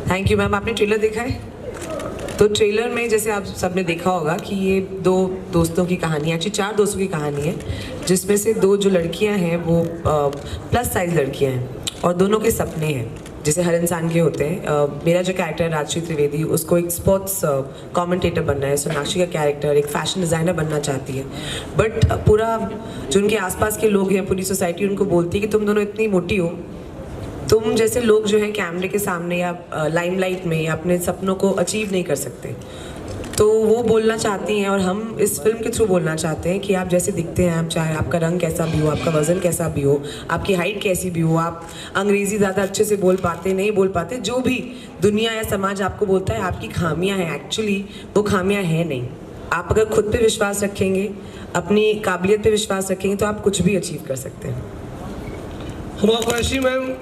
Thank you ma'am. आपने trailer देखा है? तो ट्रेलर में जैसे आप सबने देखा होगा कि ये दो दोस्तों की कहानी है, एक्चुअली 4 दोस्तों की कहानी है, जिसमें से 2 जो लड़कियां हैं वो प्लस साइज लड़कियां हैं और दोनों के सपने हैं जैसे हर इंसान के होते हैं। मेरा जो कैरेक्टर है राजश्री त्रिवेदी, उसको एक स्पोर्ट्स कमेंटेटर बनना है। सोनाक्षी का कैरेक्टर एक फैशन डिज़ाइनर बनना चाहती है, बट पूरा जो उनके आसपास के लोग हैं, पूरी सोसाइटी उनको बोलती है कि तुम दोनों इतनी मोटी हो, तुम जैसे लोग जो हैं कैमरे के सामने या लाइमलाइट में या अपने सपनों को अचीव नहीं कर सकते। तो वो बोलना चाहती हैं और हम इस फिल्म के थ्रू बोलना चाहते हैं कि आप जैसे दिखते हैं, आप चाहे आपका रंग कैसा भी हो, आपका वज़न कैसा भी हो, आपकी हाइट कैसी भी हो, आप अंग्रेज़ी ज़्यादा अच्छे से बोल पाते नहीं बोल पाते, जो भी दुनिया या समाज आपको बोलता है आपकी खामियां हैं, एक्चुअली वो खामियां हैं नहीं। आप अगर खुद पे विश्वास रखेंगे, अपनी काबिलियत पे विश्वास रखेंगे, तो आप कुछ भी अचीव कर सकते हैं। हुमा कुरैशी मैम,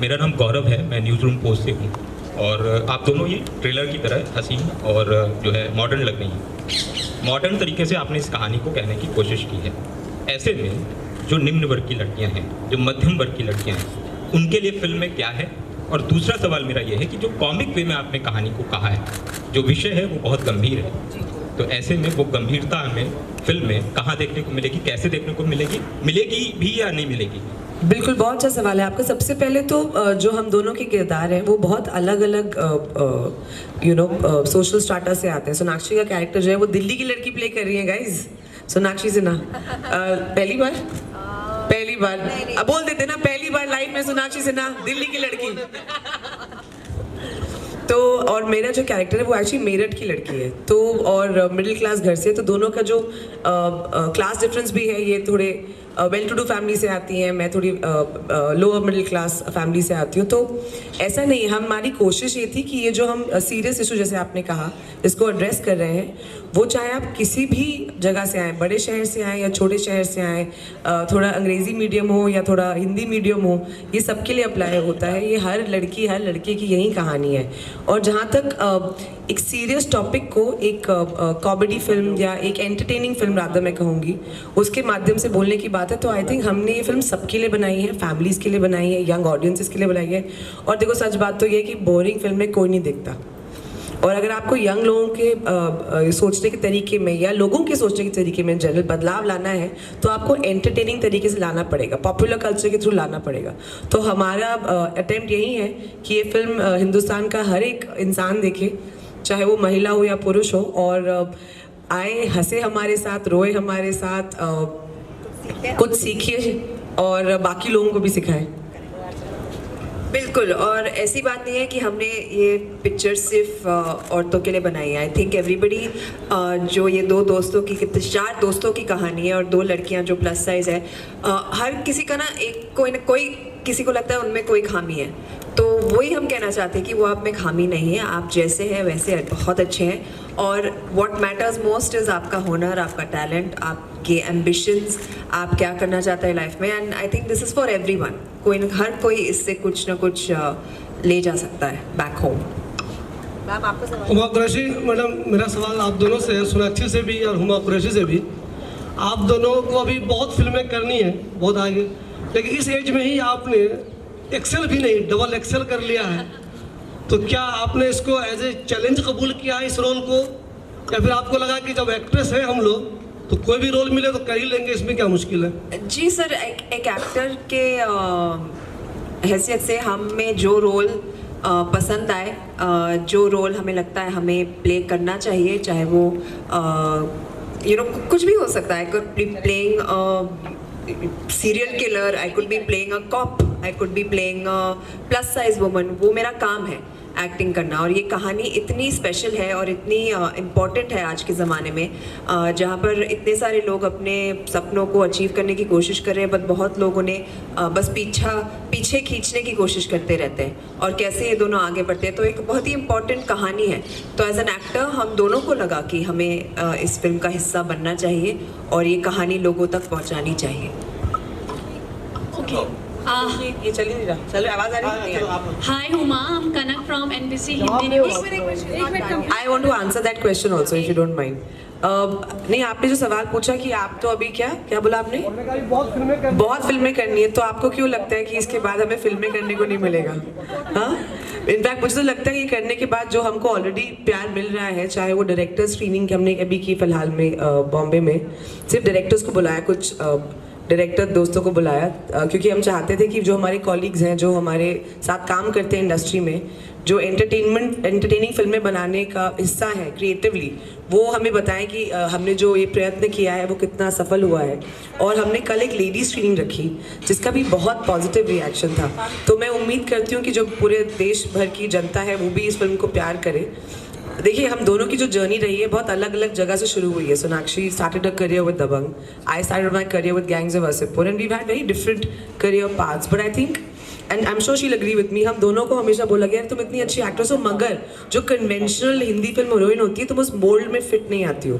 मेरा नाम गौरव है, मैं न्यूज़ रूम पोस्ट से हूँ और आप दोनों ये ट्रेलर की तरह हसीन और जो है मॉडर्न लग रही हैं। मॉडर्न तरीके से आपने इस कहानी को कहने की कोशिश की है। ऐसे में जो निम्न वर्ग की लड़कियाँ हैं, जो मध्यम वर्ग की लड़कियाँ हैं, उनके लिए फिल्म में क्या है? और दूसरा सवाल मेरा ये है कि जो कॉमिक वे में आपने कहानी को कहा है, जो विषय है वो बहुत गंभीर है, तो ऐसे में वो गंभीरता हमें फिल्म में कहाँ देखने को मिलेगी, कैसे देखने को मिलेगी, मिलेगी भी या नहीं मिलेगी? बिल्कुल, बहुत अच्छा सवाल है आपका। सबसे पहले तो जो हम दोनों के किरदार हैं वो बहुत अलग अलग सोशल स्टाटा से आते हैं। सोनाक्षी का कैरेक्टर जो है वो दिल्ली की लड़की प्ले कर रही है गाइज, सोनाक्षी सिन्हा। पहली बार अब बोल देते ना, पहली बार लाइफ में सोनाक्षी सिन्हा दिल्ली की लड़की। तो और मेरा जो कैरेक्टर है वो एक्चुअली मेरठ की लड़की है, तो और मिडिल क्लास घर से, तो दोनों का जो क्लास डिफरेंस भी है, ये थोड़े वेल टू डू फैमिली से आती हैं, मैं थोड़ी लोअर मिडिल क्लास फैमिली से आती हूँ। तो ऐसा नहीं, हमारी कोशिश ये थी कि ये जो हम सीरियस इशू जैसे आपने कहा इसको एड्रेस कर रहे हैं, वो चाहे आप किसी भी जगह से आएँ, बड़े शहर से आएँ या छोटे शहर से आएँ, थोड़ा अंग्रेज़ी मीडियम हो या थोड़ा हिंदी मीडियम हो, ये सबके लिए अप्लाई होता है। ये हर लड़की हर लड़के की यही कहानी है। और जहाँ तक एक सीरियस टॉपिक को एक कॉमेडी फिल्म या एक एंटरटेनिंग फिल्म रादर मैं कहूँगी, उसके माध्यम से बोलने की बात है, तो आई थिंक हमने ये फिल्म सबके लिए बनाई है, फैमिलीज़ के लिए बनाई है, यंग ऑडियंसेस के लिए बनाई है। और देखो सच बात तो ये है कि बोरिंग फिल्म में कोई नहीं दिखता, और अगर आपको यंग लोगों के सोचने के तरीके में या लोगों के सोचने के तरीके में जनरल बदलाव लाना है, तो आपको एंटरटेनिंग तरीके से लाना पड़ेगा, पॉपुलर कल्चर के थ्रू लाना पड़ेगा। तो हमारा अटेम्प्ट यही है कि ये फिल्म हिंदुस्तान का हर एक इंसान देखे, चाहे वो महिला हो या पुरुष हो, और आए, हंसे हमारे साथ, रोए हमारे साथ, कुछ सीखिए और बाकी लोगों को भी सिखाएं। बिल्कुल, और ऐसी बात नहीं है कि हमने ये पिक्चर सिर्फ औरतों के लिए बनाई है। आई थिंक एवरीबडी, जो ये 2 दोस्तों की 4 दोस्तों की कहानी है और 2 लड़कियां जो प्लस साइज है, हर किसी का ना कोई किसी को लगता है उनमें कोई खामी है, तो वही हम कहना चाहते हैं कि वो आप में खामी नहीं है, आप जैसे हैं वैसे बहुत अच्छे हैं। और व्हाट मैटर्स मोस्ट इज़ आपका हुनर, आपका टैलेंट, आपके एम्बिशंस, आप क्या करना चाहते हैं लाइफ में। And I think this is for everyone. हर कोई इससे कुछ ना कुछ ले जा सकता है बैक होम। मैम आपका सवाल। हुमा कुरैशी मैडम, मेरा सवाल आप दोनों से है, सोनाक्षी से भी और हुमा कुरैशी से भी। आप दोनों को अभी बहुत फिल्में करनी है, बहुत आगे, लेकिन इस एज में ही आपने एक्सेल भी नहीं, डबल एक्सेल कर लिया है, तो क्या आपने इसको एज ए चैलेंज कबूल किया है इस रोल को, या फिर आपको लगा कि जब एक्ट्रेस है हम लोग तो कोई भी रोल मिले तो कर ही लेंगे, इसमें क्या मुश्किल है? जी सर, एक एक्टर के हैसियत से हमें जो रोल पसंद आए, जो रोल हमें लगता है हमें प्ले करना चाहिए, चाहे वो कुछ भी हो सकता है। I could be playing serial killer, I could be playing a cop, I could be playing a plus size woman, वो मेरा काम है एक्टिंग करना। और ये कहानी इतनी स्पेशल है और इतनी इम्पॉर्टेंट है आज के ज़माने में, जहाँ पर इतने सारे लोग अपने सपनों को अचीव करने की कोशिश कर रहे हैं, बट बहुत लोग उन्हें बस पीछे खींचने की कोशिश करते रहते हैं, और कैसे ये दोनों आगे बढ़ते हैं। तो एक बहुत ही इम्पॉर्टेंट कहानी है। तो एज एन एक्टर हम दोनों को लगा कि हमें इस फिल्म का हिस्सा बनना चाहिए और ये कहानी लोगों तक पहुँचानी चाहिए। ये चल ही नहीं रहा, चलो आवाज आ रही है। Hi Huma, I'm Kanak from NBC Hindi News. I want to answer that question also if you don't mind. नहीं, आपने जो सवाल पूछा कि आप तो अभी क्या बोला आपने? बहुत फिल्में करनी है, तो आपको क्यों लगता है कि इसके बाद हमें फिल्में करने को नहीं मिलेगा? हाँ, इनफैक्ट मुझे तो लगता है कि करने के बाद जो हमको ऑलरेडी प्यार मिल रहा है, चाहे वो डायरेक्टर स्क्रीनिंग हमने अभी की फिलहाल में बॉम्बे में, सिर्फ डायरेक्टर्स को बुलाया, कुछ डायरेक्टर दोस्तों को बुलाया, क्योंकि हम चाहते थे कि जो हमारे कॉलीग्स हैं, जो हमारे साथ काम करते हैं इंडस्ट्री में, जो एंटरटेनिंग फिल्में बनाने का हिस्सा है क्रिएटिवली, वो हमें बताएं कि हमने जो ये प्रयत्न किया है वो कितना सफल हुआ है। और हमने कल एक लेडी स्क्रीनिंग रखी जिसका भी बहुत पॉजिटिव रिएक्शन था। तो मैं उम्मीद करती हूँ कि जो पूरे देश भर की जनता है वो भी इस फिल्म को प्यार करे। देखिए, हम दोनों की जो जर्नी रही है बहुत अलग अलग जगह से शुरू हुई है। Sonakshi started her career with Dabangg, I started my career with Gangs of Wasseypur, and we've had very different career paths. But I think, and I'm sure she'll agree with me, हम दोनों को हमेशा बोला गया तुम इतनी अच्छी एक्ट्रेस हो, मगर जो कन्वेंशनल हिंदी फिल्म हीरोइन होती है तुम उस मोल्ड में फिट नहीं आती हो।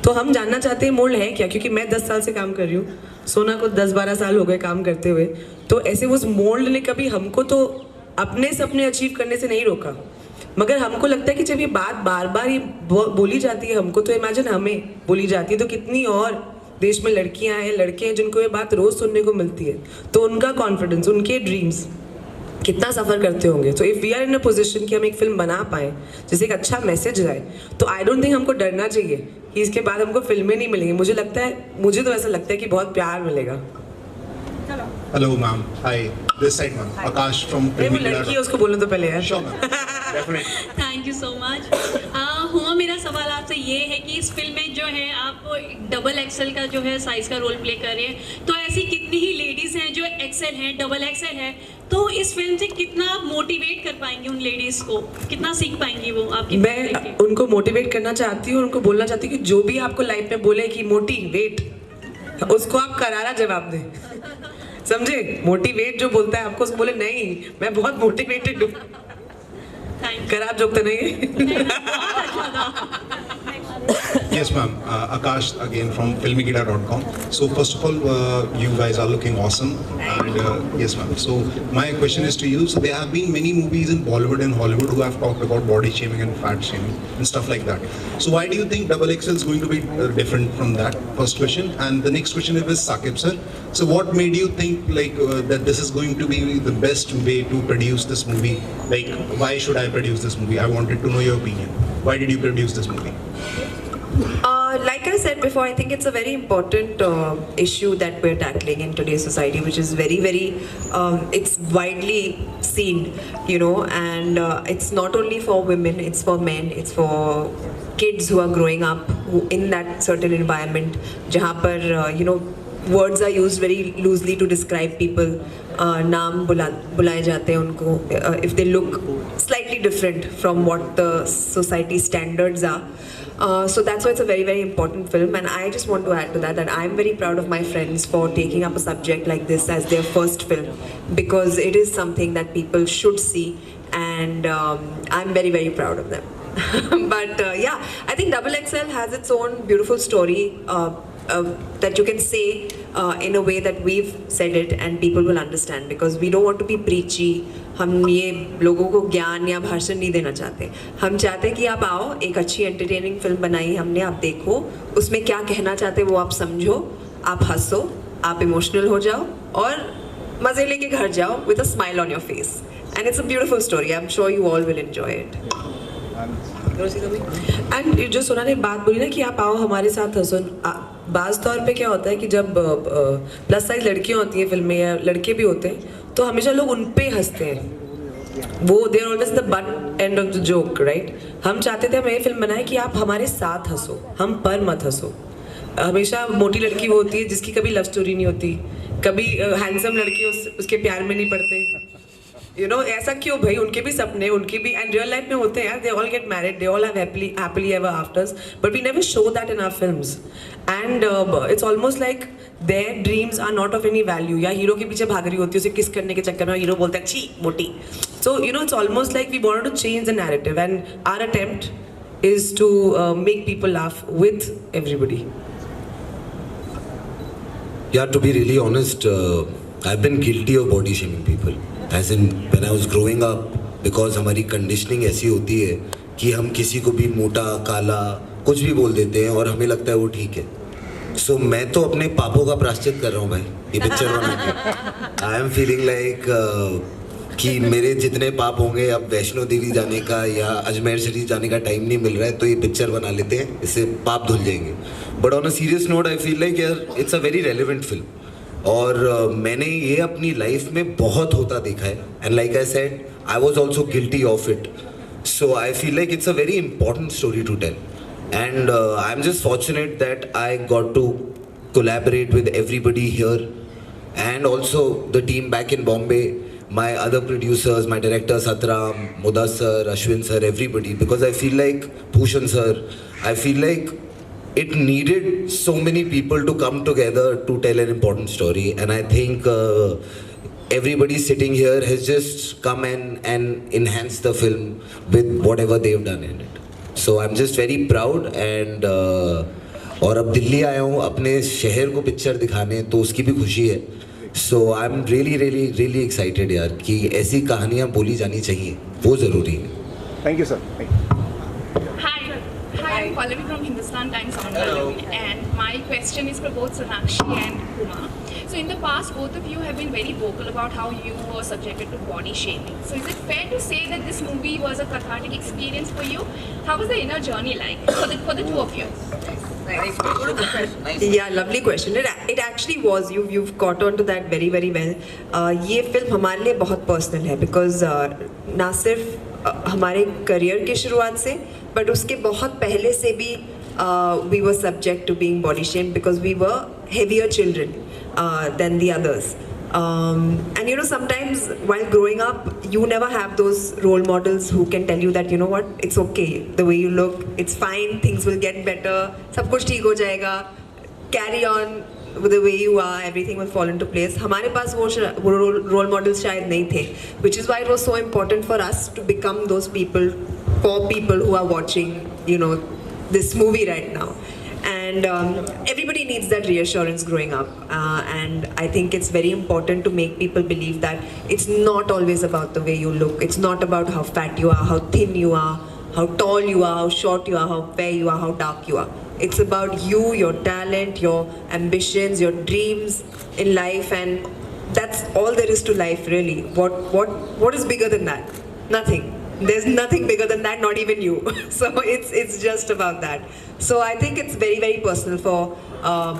तो हम जानना चाहते हैं मोल्ड है क्या, क्योंकि मैं 10 साल से काम कर रही हूँ, सोना को 10-12 साल हो गए काम करते हुए। तो ऐसे उस मोल्ड ने कभी हमको तो अपने सपने अचीव करने से नहीं रोका, मगर हमको लगता है कि जब ये बात बार बार ये बोली जाती है हमको, तो इमेजिन हमें बोली जाती है, तो कितनी और देश में लड़कियां हैं, लड़के हैं जिनको ये बात रोज सुनने को मिलती है, तो उनका कॉन्फिडेंस, उनके ड्रीम्स कितना सफ़र करते होंगे। तो if we are in a position कि हम एक फिल्म बना पाएँ जिससे एक अच्छा मैसेज जाए, तो आई डोंट थिंक हमको डरना चाहिए कि इसके बाद हमको फिल्में नहीं मिलेंगी। मुझे तो ऐसा लगता है कि बहुत प्यार मिलेगा। Hello, ma'am. Hi. This side, ma'am. Akash from वो लड़की है, उसको बोलने तो पहले यार। Sure, ma'am. Definitely. Thank you so much. हुआ, मेरा सवाल आपसे ये है कि इस फिल्म में जो है आप डबल एक्सेल का जो है साइज का रोल प्ले कर रहे हैं, तो ऐसी कितनी ही लेडीज़ हैं जो एक्सेल हैं, डबल एक्सेल है, तो इस फिल्म से कितना आप मोटिवेट कर पाएंगे उन लेडीज़ को, कितना सीख पाएंगी वो आपकी? मैं उनको मोटिवेट करना चाहती हूँ, उनको बोलना चाहती हूँ कि जो भी आपको लाइफ में बोले कि मोटिवेट, उसको आप करारा जवाब दें। समझे? मोटिवेट जो बोलता है आपको, उसको बोले नहीं मैं बहुत मोटिवेटेड हूँ। खराब जोक तो नहीं? Yes, ma'am. Akash again from filmikita.com. So first of all, you guys are looking awesome, and yes, ma'am. So my question is to you. So there have been many movies in Bollywood and Hollywood who have talked about body shaming and fat shaming and stuff like that. So why do you think Double XL is going to be different from that? First question, and the next question is Saqib sir. So what made you think like that this is going to be the best way to produce this movie? Like, why should I produce this movie? I wanted to know your opinion. Why did you produce this movie? Like I said before, I think it's a very important issue that we're tackling in today's society, which is very, very, it's widely seen, you know, and it's not only for women, it's for men, it's for kids who are growing up in that certain environment, जहाँ पर, you know, words are used very loosely to describe people. नाम बुलाए जाते हैं उनको if they look slightly different from what the society standards are. So that's why it's a very, very important film, and I just want to add to that I'm very proud of my friends for taking up a subject like this as their first film, because it is something that people should see, and I'm very, very proud of them. But yeah, I think Double XL has its own beautiful story that you can say in a way that we've said it and people will understand, because we don't want to be preachy. हम ये लोगों को ज्ञान या भाषण नहीं देना चाहते। हम चाहते हैं कि आप आओ, एक अच्छी एंटरटेनिंग फिल्म बनाई हमने, आप देखो उसमें क्या कहना चाहते वो आप समझो, आप हंसो, आप इमोशनल हो जाओ और मज़े लेके घर जाओ with a smile on your face. And it's a beautiful story. I'm sure you all will enjoy it. And जो सोना ने बात बोली ना कि आप आओ हमारे साथ हंसो, बाज़ तौर पे क्या होता है कि जब प्लस साइज लड़कियाँ होती हैं फिल्म में या लड़के भी होते हैं, तो हमेशा लोग उन पे हंसते हैं, वो they're always the butt end of the joke, right? हम चाहते थे हम ये फिल्म बनाए कि आप हमारे साथ हंसो, हम पर मत हंसो। हमेशा मोटी लड़की वो होती है जिसकी कभी लव स्टोरी नहीं होती, कभी हैंडसम लड़के उसके प्यार में नहीं पड़ते, यू नो, ऐसा क्यों भाई? उनके भी सपने, उनके भी एंड रियल लाइफ में होते हैं यार, they all get married, they all have happily ever afters, but we never show that in our films, and it's almost like their dreams are not of any value. या hero के पीछे भाग रही होती है, उसे किस करने के चक्कर में हीरो बोलता है छी मोटी। So you know, it's almost like we wanted to change the narrative, and our attempt is to make people laugh with everybody. Yeah, to be really honest, I've been guilty of body shaming people. As in, when I was growing up, because हमारी conditioning ऐसी होती है कि हम किसी को भी मोटा, काला, कुछ भी बोल देते हैं और हमें लगता है वो ठीक है. सो मैं तो अपने पापों का प्रायश्चित कर रहा हूँ भाई ये पिक्चर बना के. आई एम फीलिंग लाइक कि मेरे जितने पाप होंगे अब वैष्णो देवी जाने का या अजमेर शरीफ जाने का टाइम नहीं मिल रहा है, तो ये पिक्चर बना लेते हैं, इससे पाप धुल जाएंगे. But on a serious note I feel like यार it's a very relevant film. और मैंने ये अपनी लाइफ में बहुत होता देखा है. And like I said I was also guilty of it. So I feel like it's a very important story to tell. And I'm just fortunate that I got to collaborate with everybody here and also the team back in Bombay, my other producers, my director Satram, Mudas sir, Ashwin sir, everybody, because I feel like Bhushan sir, I feel like it needed so many people to come together to tell an important story, and I think everybody sitting here has just come and enhanced the film with whatever they've done in it. So I am just very proud and और अब दिल्ली आया हूँ अपने शहर को picture दिखाने, तो उसकी भी खुशी है. So I am really really really excited यार कि ऐसी कहानियाँ बोली जानी चाहिए, वो ज़रूरी है. Thank you, sir. Hi, I'm Pallavi from Hindustan Times Online, and my question is for both Sonakshi and Huma. So in the past, both of you have been very vocal about how you were subjected to body shaming. So is it fair to say that this movie was a cathartic experience for you? How was the inner journey like for the two of you? Yeah, lovely question. It actually was. You've caught on to that very very well. ये film हमारे लिए बहुत personal है because ना सिर्फ हमारे career की शुरुआत से, बट उसके बहुत पहले से भी we were subject to being body shamed because we were heavier children than the others. And you know, sometimes while growing up, you never have those role models who can tell you that, you know what, it's okay, the way you look, it's fine, things will get better, सब कुछ ठीक हो जाएगा, carry on with the way you are, everything will fall into place. हमारे पास वो role models शायद नहीं थे, which is why it was so important for us to become those people for people who are watching, you know, this movie right now. And everybody needs that reassurance growing up, and I think it's very important to make people believe that it's not always about the way you look. It's not about how fat you are, how thin you are, how tall you are, how short you are, how fair you are, how dark you are. It's about you, your talent, your ambitions, your dreams in life, and that's all there is to life, really. What is bigger than that? Nothing. There's nothing bigger than that, not even you. So it's just about that. So I think it's very very personal for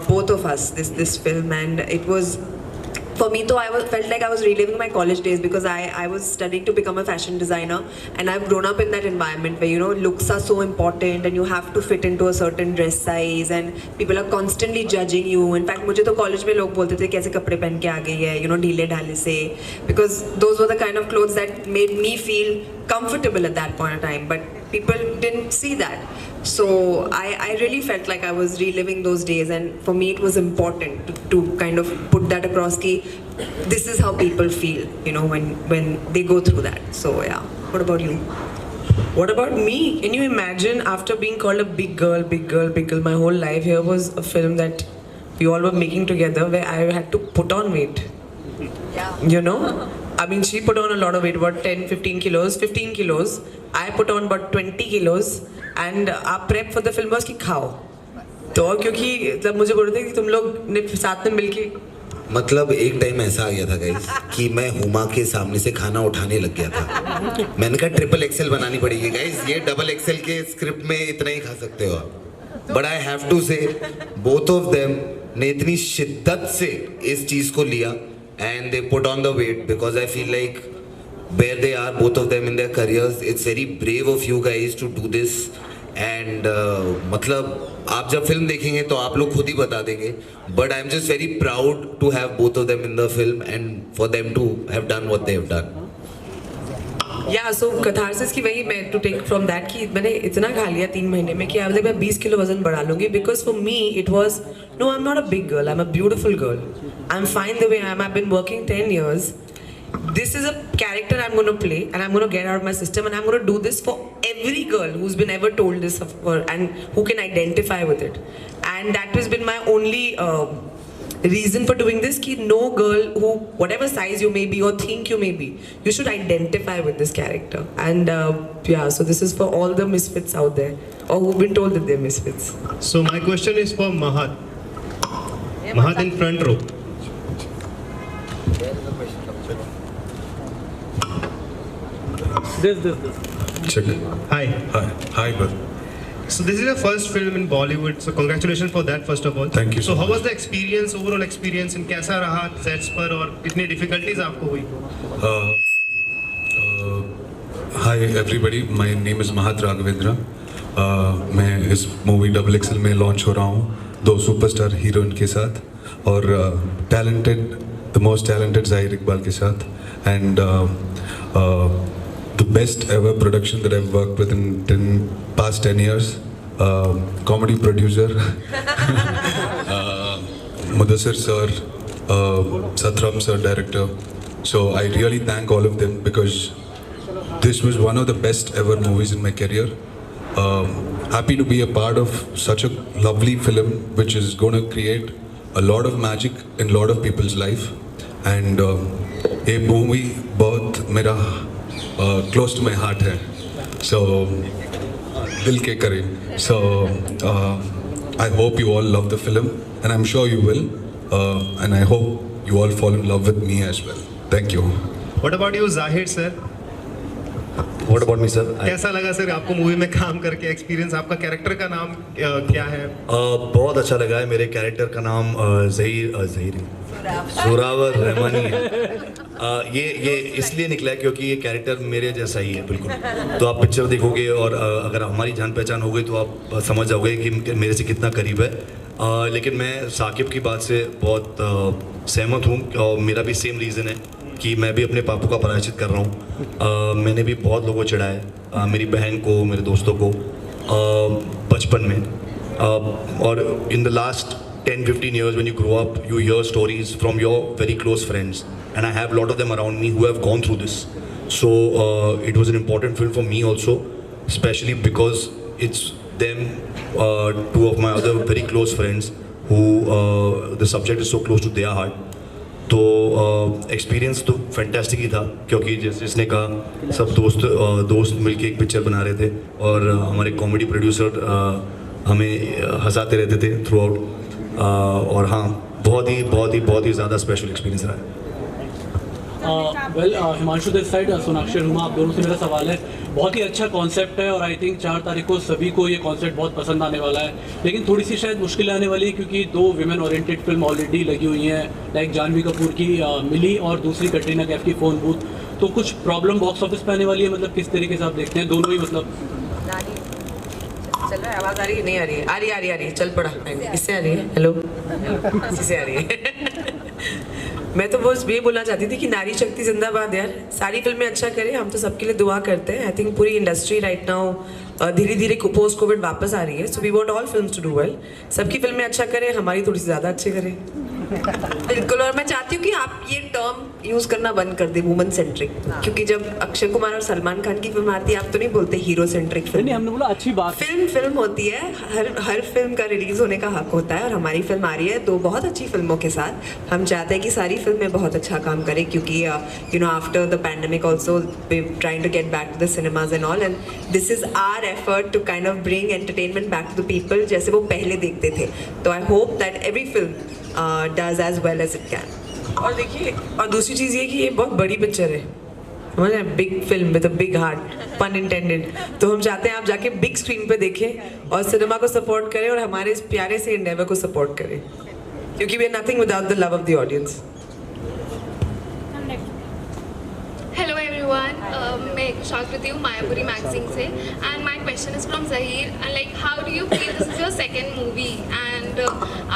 both of us, this film, and it was. For me, though, felt like I was reliving my college days because I was studying to become a fashion designer, and I've grown up in that environment where, you know, looks are so important and you have to fit into a certain dress size and people are constantly judging you. In fact, मुझे तो college में लोग बोलते थे कैसे कपड़े पहन के आ गई है, you know, ढीले ढाले से, because those were the kind of clothes that made me feel comfortable at that point of time, but people didn't see that. So I really felt like I was reliving those days, and for me it was important to kind of put that across ki this is how people feel, you know, when they go through that. So yeah, what about you? What about me? Can you imagine, after being called a big girl, my whole life, here was a film that we all were making together where I had to put on weight. Yeah. You know? I mean, she put on a lot of weight, about 15 kilos. I put on about 20 kilos. And our prep for the film was कि खाओ. तो क्योंकि जब मुझे बोल रहे थे कि तुम लोग ने साथ में मिलके, मतलब एक टाइम ऐसा आ गया था गाइस कि मैं हुमा के सामने से खाना उठाने लग गया था. मैंने कहा ट्रिपल एक्सेल बनानी पड़ेगी गाइस, ये डबल एक्सेल के स्क्रिप्ट में इतना ही खा सकते हो आप. But I have to say both of them ने इतनी शिद्दत से इस चीज को लिया and they put on the weight because I feel like where they are, both of them in their careers, it's very brave of you guys to do this. And मतलब आप जब फिल्म देखेंगे तो आप लोग खुद ही बता देंगे, but I'm just very proud to have both of them in the film and for them to have done what they have done. Yeah, so catharsis की वही मैं to take from that कि मैंने इतना खा लिया 3 महीने में कि अब मैं 20 किलो वजन बढ़ा लूँगी, because for me it was, no, I'm not a big girl, I'm a beautiful girl, I'm fine the way I am, I've been working 10 years. This is a character I'm going to play and I'm going to get out of my system, and I'm going to do this for every girl who's been ever told this and who can identify with it. And that has been my only reason for doing this कि no girl who whatever size you may be or think you may be, you should identify with this character. And yeah, so this is for all the misfits out there or who've been told that they're misfits. So my question is for Mahad. Mahad in front row. Check it. Hi. Hi, bud. So this is your first film in Bollywood. So congratulations for that first of all. Thank you so So how much. was the experience, overall experience, and कैसा रहा sets पर और कितनी difficulties आपको हुई? Hi everybody, my name is Mahad Raghavendra. मैं इस movie double axle में लॉन्च हो रहा हूँ 2 सुपरस्टार हीरोइन के साथ और टैलेंटेड द मोस्ट टैलेंटेड ज़ाहिर इकबाल के साथ and the best ever production that I've worked with in past 10 years. Comedy producer, Mudassir sir, Satram sir, director. So I really thank all of them because this was one of the best ever movies in my career. Happy to be a part of such a lovely film which is going to create a lot of magic in a lot of people's life. And ये movie बहुत मेरा close to my heart है. So दिल के करीब. So I hope you all love the film and I'm sure you will. And I hope you all fall in love with me as well. Thank you. What about you, Zahir sir? What about me, sir? कैसा लगा sir आपको movie में काम करके experience? आपका character का नाम क्या है? बहुत अच्छा लगा है. मेरे कैरेक्टर का नाम जोरावर रहमानी है. ये इसलिए निकला है क्योंकि ये कैरेक्टर मेरे जैसा ही है बिल्कुल. तो आप पिक्चर देखोगे और अगर हमारी जान पहचान हो गई तो आप समझ जाओगे कि मेरे से कितना करीब है. लेकिन मैं साकिब की बात से बहुत सहमत हूँ और मेरा भी सेम रीज़न है कि मैं भी अपने पापू का पराचित कर रहा हूँ. मैंने भी बहुत लोगों को चिढ़ा है, मेरी बहन को, मेरे दोस्तों को बचपन में. और in the last 10-15 years when you grow up, you hear stories from your very close friends, and I have a lot of them around me who have gone through this. So it was an important film for me also, especially because it's them, 2 of my other very close friends who the subject is so close to their heart. तो experience तो fantastic ही था क्योंकि जिसने कहा सब दोस्त मिलके एक पिक्चर बना रहे थे और हमारे कॉमेडी प्रोड्यूसर हमें हंसाते रहते थे थ्रू आउट. और हाँ, बहुत ही ज़्यादा स्पेशल एक्सपीरियंस रहा है. Well Himanshu this side, Sonakshi Huma, आप दोनों से मेरा सवाल है. बहुत ही अच्छा कॉन्सेप्ट है और आई थिंक 4 तारीख को सभी को ये कॉन्सेप्ट बहुत पसंद आने वाला है. लेकिन थोड़ी सी शायद मुश्किल आने वाली है क्योंकि 2 विमेन ओरिएंटेड फिल्म ऑलरेडी लगी हुई हैं, लाइक जानवी कपूर की मिली और दूसरी कटरीना कैफ की फ़ोन बूथ. तो कुछ प्रॉब्लम बॉक्स ऑफिस पे आने वाली है, मतलब किस तरीके से आप देखते हैं दोनों ही? मतलब चल रहा है, आवाज़ आ रही है? नहीं आ रही है? आ रही है. चल पड़ा. इससे आ रही है? हेलो, इसी से आ रही है. मैं तो बस ये बोलना चाहती थी कि नारी शक्ति जिंदाबाद यार. सारी फिल्में अच्छा करें, हम तो सबके लिए दुआ करते हैं. आई थिंक पूरी इंडस्ट्री राइट नाउ धीरे धीरे पोस्ट कोविड वापस आ रही है. So we want all films to do well. सबकी फिल्में अच्छा करें, हमारी थोड़ी सी ज़्यादा अच्छी करें. बिल्कुल. और मैं चाहती हूँ कि आप ये टर्म यूज़ करना बंद कर दें, वुमन सेंट्रिक. क्योंकि जब अक्षय कुमार और सलमान खान की फिल्म आती है आप तो नहीं बोलते हीरो सेंट्रिक फिल्म. नहीं, हमने बोला अच्छी बात. फिल्म होती है, हर फिल्म का रिलीज होने का हक होता है. और हमारी फिल्म आ रही है 2 बहुत अच्छी फिल्मों के साथ. हम चाहते हैं कि सारी फिल्में बहुत अच्छा काम करें क्योंकि you know after the pandemic also we trying to get back to the cinemas and all, and this is our effort to kind of bring entertainment back to the people जैसे वो पहले देखते थे. तो I hope that every film does as well as it can. और देखिए, और दूसरी चीज़ ये कि ये बहुत बड़ी पिक्चर है, मतलब big film with a big heart, पन इंटेंडेड. तो हम चाहते हैं आप जाके बिग स्क्रीन पे देखें और सिनेमा को सपोर्ट करें और हमारे इस प्यारे से इंडेवर को सपोर्ट करें क्योंकि we are nothing without the love of the audience. Hello everyone, मैं कुशाल कृति हूँ मायापुरी मैगजीन से, and my question is from Zahir. And like, how do you feel this is your second movie and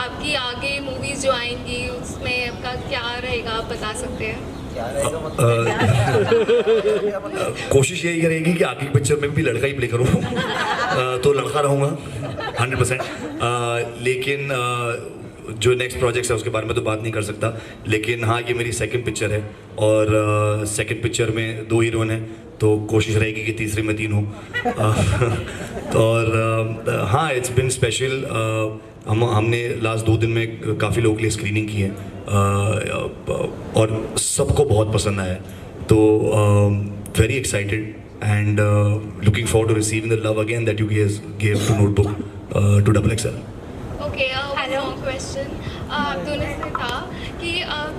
आपकी आगे movies जो आएंगी उसमें आपका क्या रहेगा, आप बता सकते हैं? कोशिश यही करेगी कि आगे की पिक्चर में भी लड़का ही प्ले करूँ. तो लड़का रहूँगा 100%. लेकिन जो नेक्स्ट प्रोजेक्ट्स है उसके बारे में तो बात नहीं कर सकता. लेकिन हाँ, ये मेरी सेकंड पिक्चर है और सेकंड पिक्चर में 2 हीरोइन हैं तो कोशिश रहेगी कि तीसरे में 3 हो. और हाँ, इट्स बिन स्पेशल हमने लास्ट 2 दिन में काफ़ी लोगों के लिए स्क्रीनिंग की है और सबको बहुत पसंद आया, तो very excited and looking forward to receiving the love again that you guys gave to Notebook to XXL. Okay, one more question. आप दोनों से था कि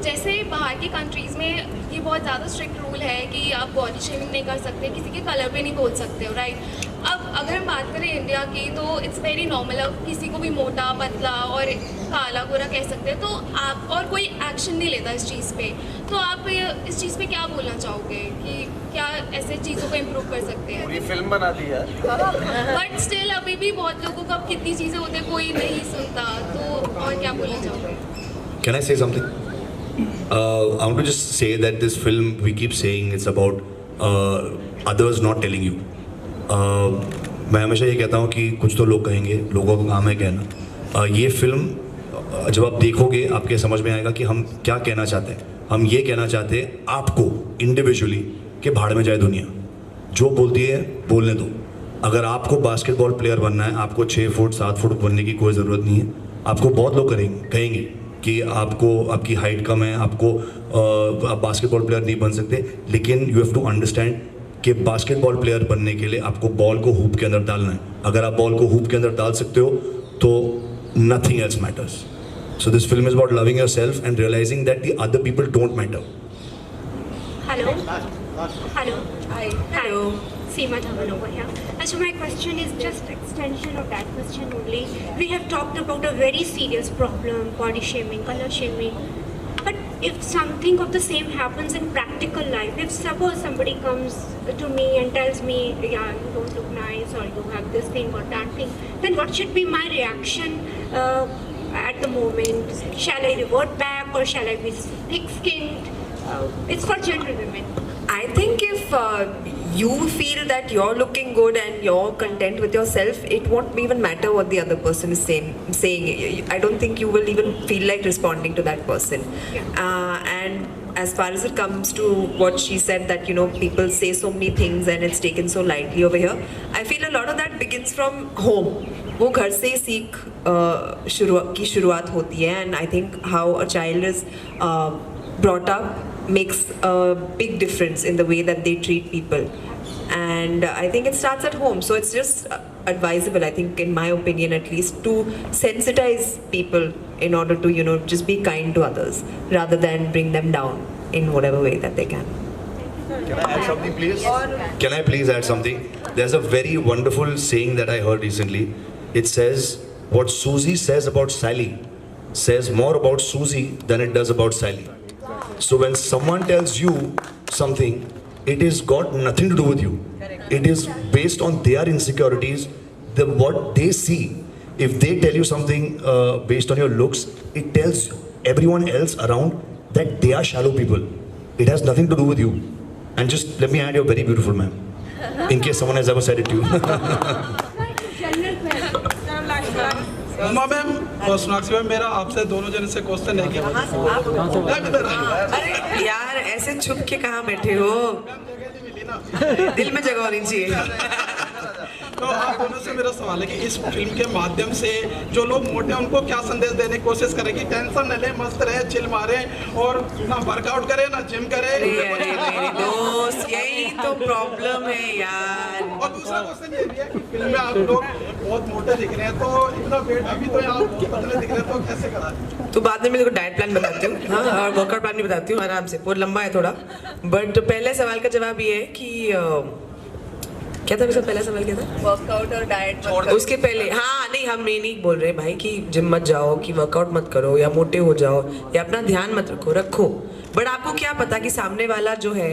जैसे बाहर की कंट्रीज़ में ये बहुत ज़्यादा स्ट्रिक्ट रूल है कि आप बॉडी शेमिंग नहीं कर सकते, किसी के कलर पे नहीं बोल सकते हो, राइट? अब अगर हम बात करें इंडिया की तो इट्स वेरी नॉर्मल, अब किसी को भी मोटा पतला और काला गोरा कह सकते हैं, तो आप और कोई एक्शन नहीं लेता इस चीज़ पे, तो आप इस चीज़ पे क्या बोलना चाहोगे कि क्या ऐसे चीज़ों को इम्प्रूव कर सकते हैं? पूरी फिल्म बना दी यार। बट स्टिल अभी भी बहुत लोगों को अब कितनी चीज़ें होती हैं कोई नहीं सुनता, तो और क्या बोलना चाहोगे? Can I say something? I want to just say that this film, we keep saying it's about others not telling you. मैं हमेशा ये कहता हूँ कि कुछ तो लोग कहेंगे, लोगों का काम है कहना। ये फिल्म जब आप देखोगे आपके समझ में आएगा कि हम क्या कहना चाहते हैं। हम ये कहना चाहते हैं आपको इंडिविजुअली कि भाड़ में जाए दुनिया, जो बोलती है बोलने दो। अगर आपको बास्केटबॉल प्लेयर बनना है, आपको 6 फुट 7 फुट बनने की कोई ज़रूरत नहीं है। आपको बहुत लोग कहेंगे कि आपको आपकी हाइट कम है, आपको आप बास्केटबॉल प्लेयर नहीं बन सकते, लेकिन यू हैव टू अंडरस्टैंड कि बास्केटबॉल प्लेयर बनने के लिए आपको बॉल को हूप के अंदर डालना है। अगर आप बॉल को हूप के अंदर डाल सकते हो तो nothing else matters. So this film is about loving yourself and realizing that the other people don't matter. Hello. Hello. Hi. Hello. Seema Dhawan over here. So my question is just extension of that question only. We have talked about a very serious problem, body shaming, color shaming. But if something of the same happens in practical life, if suppose somebody comes to me and tells me, yeah, you don't look nice or you have this thing or that thing, then what should be my reaction at the moment? Shall I revert back or shall I be thick-skinned? It's for general women. I think if you feel that you're looking good and you're content with yourself, it won't even matter what the other person is saying. I don't think you will even feel like responding to that person. And as far as it comes to what she said, that people say so many things and it's taken so lightly over here, I feel a lot of that begins from home. वो घर से सीख की शुरुआत होती है, and I think how a child is brought up makes a big difference in the way that they treat people, and I think it starts at home. So it's just advisable, I think, in my opinion at least, to sensitize people in order to just be kind to others rather than bring them down in whatever way that they can. Can I add something, please? Can I please add something? There's a very wonderful saying that I heard recently. It says, what Susie says about Sally says more about Susie than it does about Sally. So when someone tells you something, it has got nothing to do with you. It is based on their insecurities, what they see. If they tell you something based on your looks, it tells everyone else around that they are shallow people. It has nothing to do with you. And just let me add, you're very beautiful, ma'am. In case someone has ever said it to you. Uma ma'am और Sonakshi ma'am, मेरा आपसे दोनों जने से question है कि अरे यार ऐसे छुप के कहाँ बैठे हो, दिल में जगह होनी चाहिए। तो आप दोनों से मेरा सवाल है कि इस फिल्म के माध्यम से जो लोग मोटे हैं उनको क्या संदेश देने की कोशिश करें कि टेंशन न ले, मस्त रहे, चिल मारे और ना वर्कआउट करे ना जिम करे। अरे मेरी दोस्त, यही तो प्रॉब्लम है यार। और दूसरा क्वेश्चन ये भी है कि फिल्म में आप लोग बहुत मोटे दिख रहे हैं, तो इतना वेट अभी तो यहाँ पतले दिख रहे हैं, तो कैसे करा? तो बाद में मैं डाइट प्लान बताती हूँ, हाँ, और वर्कआउट प्लान भी बताती हूँ आराम से, बहुत लंबा है थोड़ा। बट पहले सवाल का जवाब ये है कि क्या था मेरा पहला सवाल, क्या था? वर्कआउट और डाइट उसके पहले, हाँ नहीं, हम ये नहीं बोल रहे भाई कि जिम मत जाओ, कि वर्कआउट मत करो या मोटे हो जाओ या अपना ध्यान मत रखो। बट आपको क्या पता कि सामने वाला जो है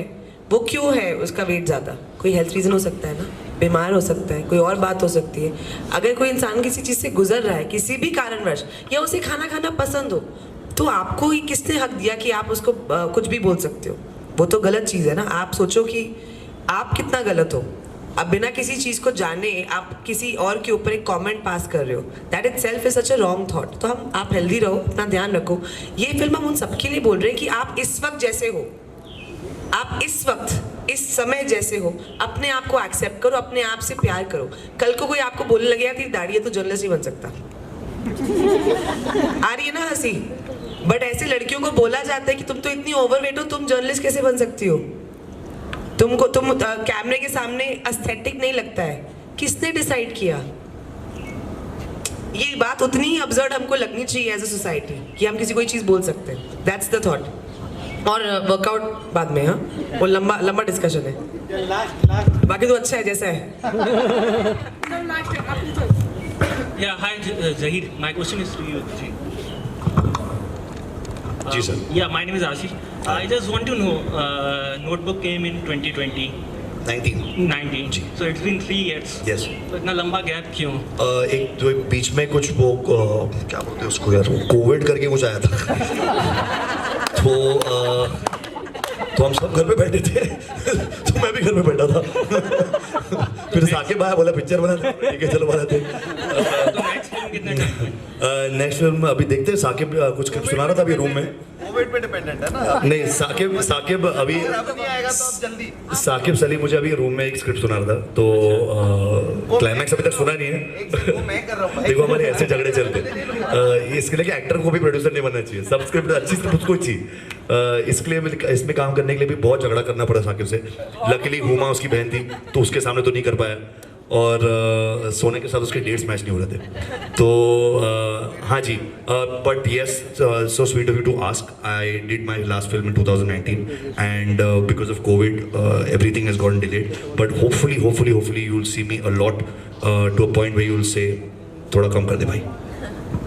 वो क्यों है उसका वेट ज़्यादा? कोई हेल्थ रीज़न हो सकता है ना, बीमार हो सकता है, कोई और बात हो सकती है। अगर कोई इंसान किसी चीज़ से गुजर रहा है किसी भी कारणवश, या उसे खाना पसंद हो, तो आपको ही किसने हक दिया कि आप उसको कुछ भी बोल सकते हो? वो तो गलत चीज़ है ना। आप सोचो कि आप कितना गलत हो। अब बिना किसी चीज़ को जाने आप किसी और के ऊपर एक कमेंट पास कर रहे हो, that it self is such a wrong thought. तो आप हेल्दी रहो, अपना ध्यान रखो। ये फिल्म हम उन सबके लिए बोल रहे हैं कि आप इस वक्त जैसे हो, आप इस वक्त इस समय जैसे हो, अपने आप को एक्सेप्ट करो, अपने आप से प्यार करो। कल को कोई आपको बोलने लगे यार तेरी दाढ़ी है तो जर्नलिस्ट नहीं बन सकता, आ रही है ना हंसी? बट ऐसे लड़कियों को बोला जाता है कि तुम तो इतनी ओवरवेट हो, तुम जर्नलिस्ट कैसे बन सकती हो? तुम कैमरे के सामने एस्थेटिक नहीं लगता है। किसने डिसाइड किया? ये बात उतनी ही अब्सर्ड हमको लगनी चाहिए एज अ सोसाइटी कि हम किसी कोई चीज़ बोल सकते हैं। That's the thought. और वर्कआउट बाद में, हाँ, वो लंबा डिस्कशन है। बाकी तो अच्छा है जैसा है। Yeah, hi Zahir. My question is to you. जी sir. Yeah, my name is Ashish. I just want to know. Notebook came in 2020. 19. जी। So it's been 3 years. Yes. तो इतना लंबा गैप क्यों? एक तो बीच में कुछ वो क्या बोलते हैं उसको यार, कोविड करके कुछ आया था। तो हम सब घर पे बैठे थे। तो मैं भी घर पे बैठा था। फिर साकिब आया, बोला पिक्चर बना दे। ठीक है चलो बनाते। नेक्स्ट फिल्म अभी देखते हैं। साकिब कुछ सुना रहा था अभी रूम में। कोविड पे डिपेंडेंट है ना। नहीं, साकिब अभी साकिब सलीम मुझे अभी रूम में एक स्क्रिप्ट सुना रहा था, तो क्लाइमैक्स अभी तक सुना नहीं है। देखो हमारे ऐसे झगड़े चलते हैं। इसके लिए कि एक्टर को भी प्रोड्यूसर नहीं बनना चाहिए, सब स्क्रिप्ट अच्छी स्क्रिप्ट उसको चाहिए। इसके लिए इसमें काम करने के लिए भी बहुत झगड़ा करना पड़ा साकिब से। लकीली हुमा उसकी बहन थी तो उसके सामने तो नहीं कर पाया, और सोने के साथ उसके डेट्स मैच नहीं हो रहे थे। तो हाँ जी, but yes, so sweet of you to ask. I did my last film in 2019 and because of Covid everything has gotten delayed, but hopefully you will see me a lot to a point where you will say थोड़ा कम कर दे भाई।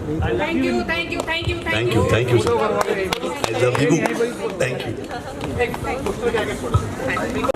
Thank you. Thank you I love you. Thank you.